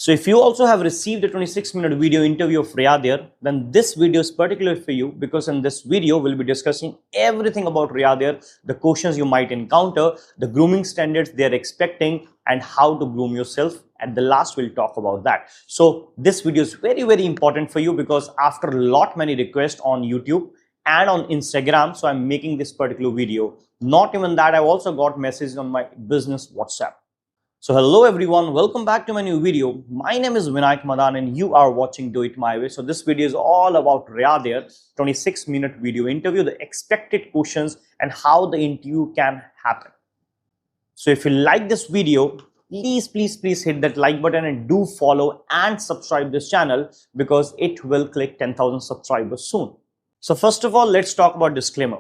So if you also have received a 26-minute video interview of Riyadh, then this video is particularly for you, because in this video we'll be discussing everything about Riyadh, the questions you might encounter, the grooming standards they're expecting, and how to groom yourself. At the last, we'll talk about that. So this video is very important for you, because after a lot many requests on YouTube and on Instagram, so I'm making this particular video. Not even that, I've also got messages on my business WhatsApp. So hello everyone, welcome back to my new video. My name is Vinayak Madan and you are watching Do It My Way. So this video is all about Riyadh, 26-minute video interview, the expected questions and how the interview can happen. So if you like this video, please hit that like button and do follow and subscribe this channel, because it will click 10,000 subscribers soon. So first of all, let's talk about disclaimer.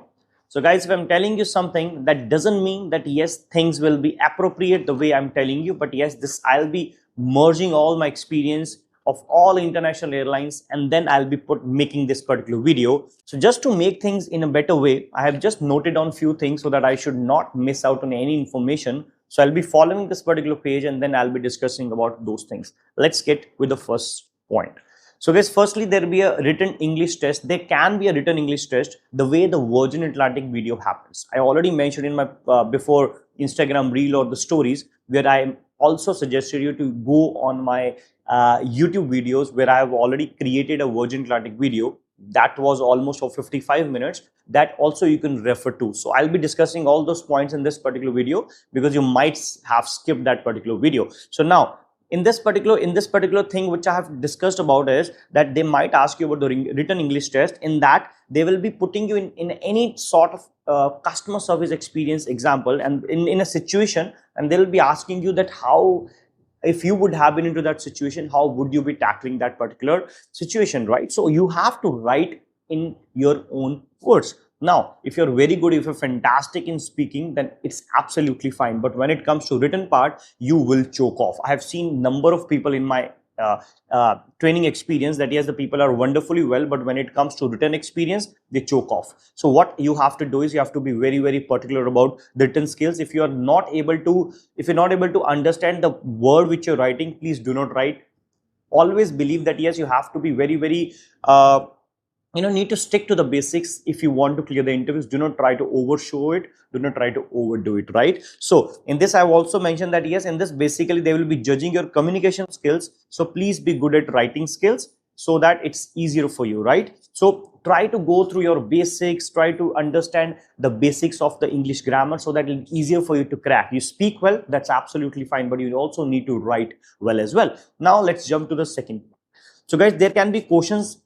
So guys, if I'm telling you something, that doesn't mean that yes, things will be appropriate the way I'm telling you, but yes, I'll be merging all my experience of all international airlines, and then I'll be making this particular video. So just to make things in a better way, I have just noted on few things so that I should not miss out on any information. So I'll be following this particular page and then I'll be discussing about those things. Let's get with the first point. So guys, firstly, there will be a written English test. There can be a written English test the way the Virgin Atlantic video happens. I already mentioned in my before Instagram reel or the stories, where I also suggested you to go on my YouTube videos, where I have already created a Virgin Atlantic video that was almost for 55 minutes. That also you can refer to. So I'll be discussing all those points in this particular video, because you might have skipped that particular video. So now, in this particular thing which I have discussed about is that they might ask you about the written English test. In that, they will be putting you in any sort of customer service experience example, and in a situation, and they will be asking you that how, if you would have been into that situation, how would you be tackling that particular situation, right? So you have to write in your own words. Now, if you're very good, if you're fantastic in speaking, then it's absolutely fine. But when it comes to written part, you will choke off. I have seen number of people in my training experience that yes, the people are wonderfully well, but when it comes to written experience, they choke off. So what you have to do is you have to be very particular about the written skills. If you're not able to understand the word which you're writing, please do not write. Always believe that yes, you have to be very need to stick to the basics if you want to clear the interviews. Do not try to overshow it. Do not try to overdo it, right? So in this, I've also mentioned that yes, in this basically they will be judging your communication skills. So please be good at writing skills so that it's easier for you, right? So try to go through your basics, try to understand the basics of the English grammar so that it's easier for you to crack. You speak well, that's absolutely fine, but you also need to write well as well. Now let's jump to the second point. So guys, there can be questions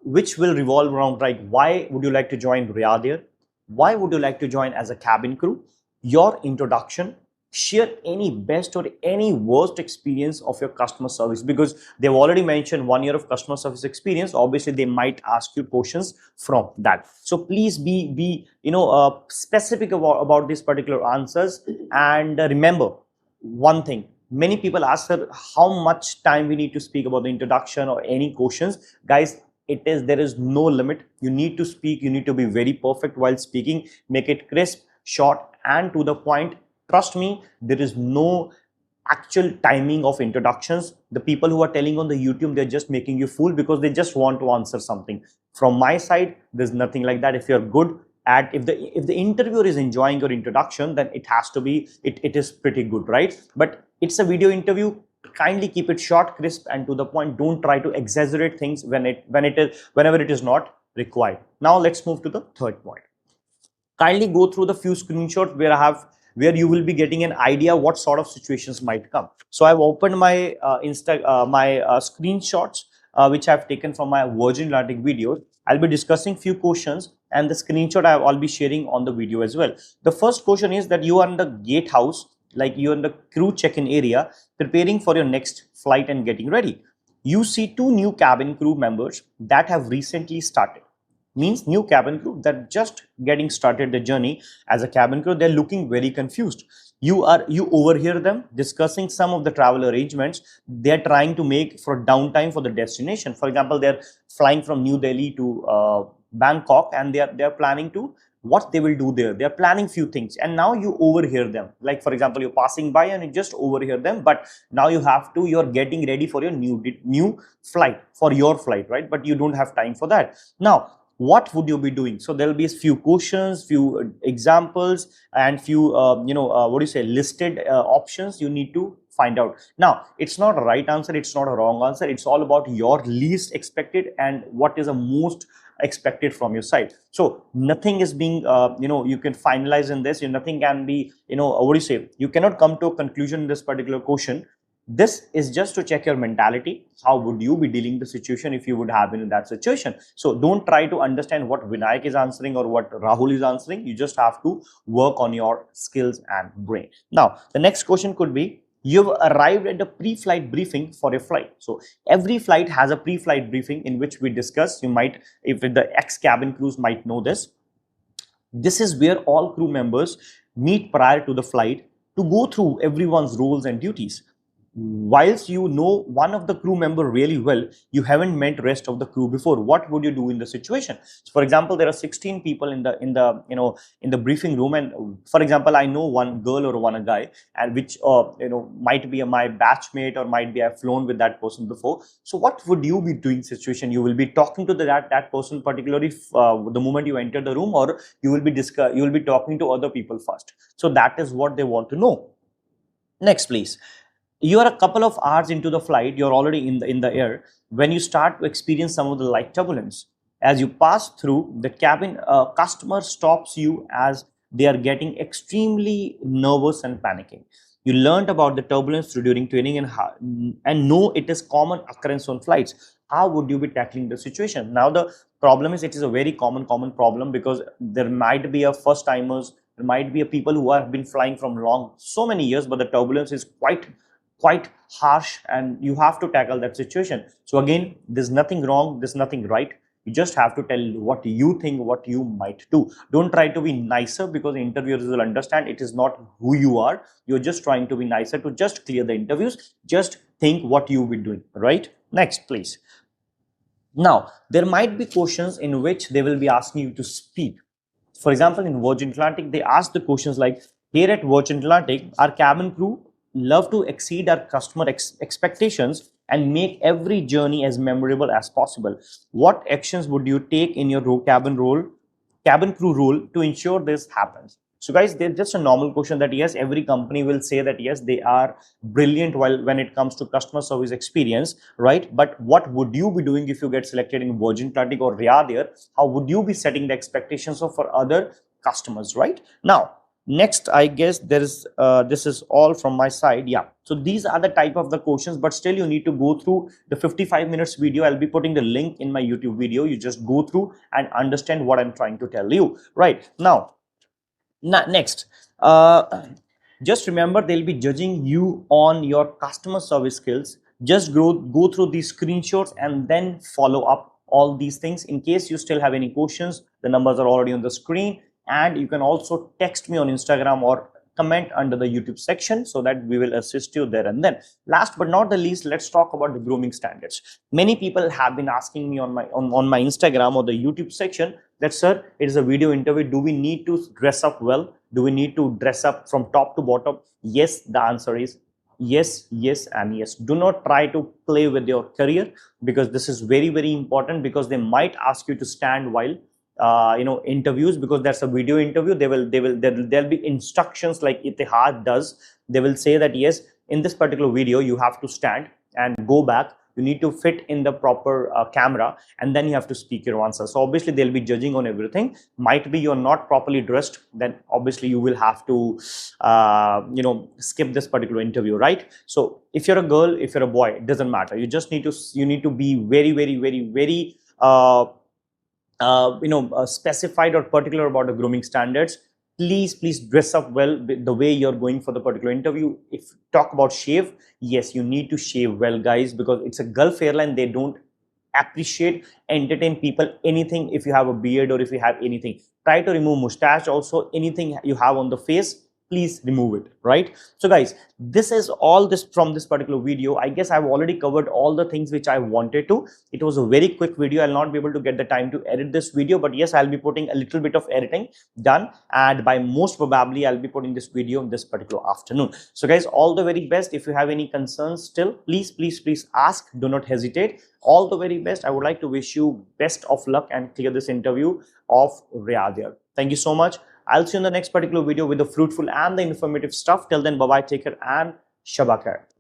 which will revolve around like, why would you like to join Riyadh? Why would you like to join as a cabin crew? Your introduction. Share any best or any worst experience of your customer service, because they've already mentioned 1 year of customer service experience. Obviously, they might ask you questions from that. So please be specific about these particular answers. And remember one thing. Many people ask her how much time we need to speak about the introduction or any questions. Guys, there is no limit. You need to speak. You need to be very perfect while speaking. Make it crisp, short, and to the point. Trust me, there is no actual timing of introductions. The people who are telling on the YouTube, they're just making you fool because they just want to answer something. From my side, there's nothing like that. If you're good at, if the interviewer is enjoying your introduction, then it has to be, it is pretty good, right? But it's a video interview. Kindly keep it short, crisp, and to the point. Don't try to exaggerate things whenever it is not required. Now let's move to the third point. Kindly go through the few screenshots where you will be getting an idea what sort of situations might come. So I've opened my screenshots which I've taken from my Virgin Atlantic videos. I'll be discussing few questions, and the screenshot I'll be sharing on the video as well. The first question is that you are in the gatehouse, like you're in the crew check-in area, preparing for your next flight and getting ready. You see 2 new cabin crew members that have recently started. Means new cabin crew that just getting started the journey as a cabin crew. They're looking very confused. You overhear them discussing some of the travel arrangements they're trying to make for downtime for the destination. For example, they're flying from New Delhi to Bangkok, and they're planning to what they will do there. They are planning few things, and now you overhear them. Like for example, you're passing by and you just overhear them, but now you're getting ready for your new flight, for your flight, right? But you don't have time for that. Now what would you be doing? So there'll be a few questions, few examples, and few what do you say, listed options you need to find out. Now it's not a right answer, it's not a wrong answer, it's all about your least expected and what is the most expected from your side. So nothing is being you can finalize in this. Nothing can be, what do you say, you cannot come to a conclusion in this particular question. This is just to check your mentality. How would you be dealing the situation if you would have been in that situation? So don't try to understand what Vinayak is answering or what Rahul is answering. You just have to work on your skills and brain. Now the next question could be, you've arrived at a pre-flight briefing for a flight. So every flight has a pre-flight briefing in which we discuss. You might, if the ex-cabin crews might know this. This is where all crew members meet prior to the flight to go through everyone's roles and duties. Whilst you know one of the crew member really well, you haven't met rest of the crew before. What would you do in the situation? So for example, there are 16 people in the briefing room, and for example, I know one girl or one guy, and which might be my batchmate, or might be I've flown with that person before. So what would you be doing situation? You will be talking to that person particularly the moment you enter the room, or you will be talking to other people first. So that is what they want to know. Next, please. You are a couple of hours into the flight, you're already in the air, when you start to experience some of the light turbulence. As you pass through the cabin, a customer stops you as they are getting extremely nervous and panicking. You learned about the turbulence during training and know it is common occurrence on flights. How would you be tackling the situation? Now the problem is, it is a very common problem, because there might be a first timers, there might be a people who have been flying from so many years, but the turbulence is quite harsh, and you have to tackle that situation. So again, there's nothing wrong, there's nothing right. You just have to tell what you think, what you might do. Don't try to be nicer, because the interviewers will understand it is not who you are. You're just trying to be nicer to just clear the interviews. Just think what you'll be doing, right? Next, please. Now, there might be questions in which they will be asking you to speak. For example, in Virgin Atlantic, they ask the questions like, here at Virgin Atlantic, our cabin crew love to exceed our customer expectations and make every journey as memorable as possible. What actions would you take in your cabin crew role to ensure this happens? So guys, there's just a normal question that yes, every company will say that yes, they are brilliant when it comes to customer service experience, right? But what would you be doing if you get selected in Virgin Atlantic or Riyadh Air? How would you be setting the expectations for other customers, right? Now, next, I guess this is all from my side. Yeah, so these are the type of the questions, but still you need to go through the 55 minutes video. I'll be putting the link in my YouTube video. You just go through and understand what I'm trying to tell you right now. Next, just remember, they'll be judging you on your customer service skills. Just go through these screenshots and then follow up all these things. In case you still have any questions, the numbers are already on the screen. And you can also text me on Instagram or comment under the YouTube section, so that we will assist you there and then. Last but not the least, let's talk about the grooming standards. Many people have been asking me on my Instagram or the YouTube section that, sir, it is a video interview. Do we need to dress up well? Do we need to dress up from top to bottom? Yes, the answer is yes, yes, and yes. Do not try to play with your career, because this is very, very important, because they might ask you to stand while interviews, because that's a video interview. There'll be instructions like Etihad does. They will say that yes, in this particular video you have to stand and go back. You need to fit in the proper camera, and then you have to speak your answer. So obviously they'll be judging on everything. Might be you're not properly dressed, then obviously you will have to skip this particular interview, right? So if you're a girl, if you're a boy, it doesn't matter. You just need to be very, very, very, very specified or particular about the grooming standards. Please dress up well the way you're going for the particular interview. If talk about shave, yes, you need to shave well, guys, because it's a Gulf airline. They don't appreciate, entertain people anything if you have a beard or if you have anything. Try to remove mustache also. Anything you have on the face, please remove it, right? So guys, this is all this from this particular video. I guess I've already covered all the things which I wanted to. It was a very quick video. I'll not be able to get the time to edit this video, but yes, I'll be putting a little bit of editing done, and by most probably I'll be putting this video this particular afternoon. So guys, all the very best. If you have any concerns still, please ask. Do not hesitate. All the very best. I would like to wish you best of luck and clear this interview of Riyadh Air. Thank you so much. I'll see you in the next particular video with the fruitful and the informative stuff. Till then, bye bye, take care, and Shabakar.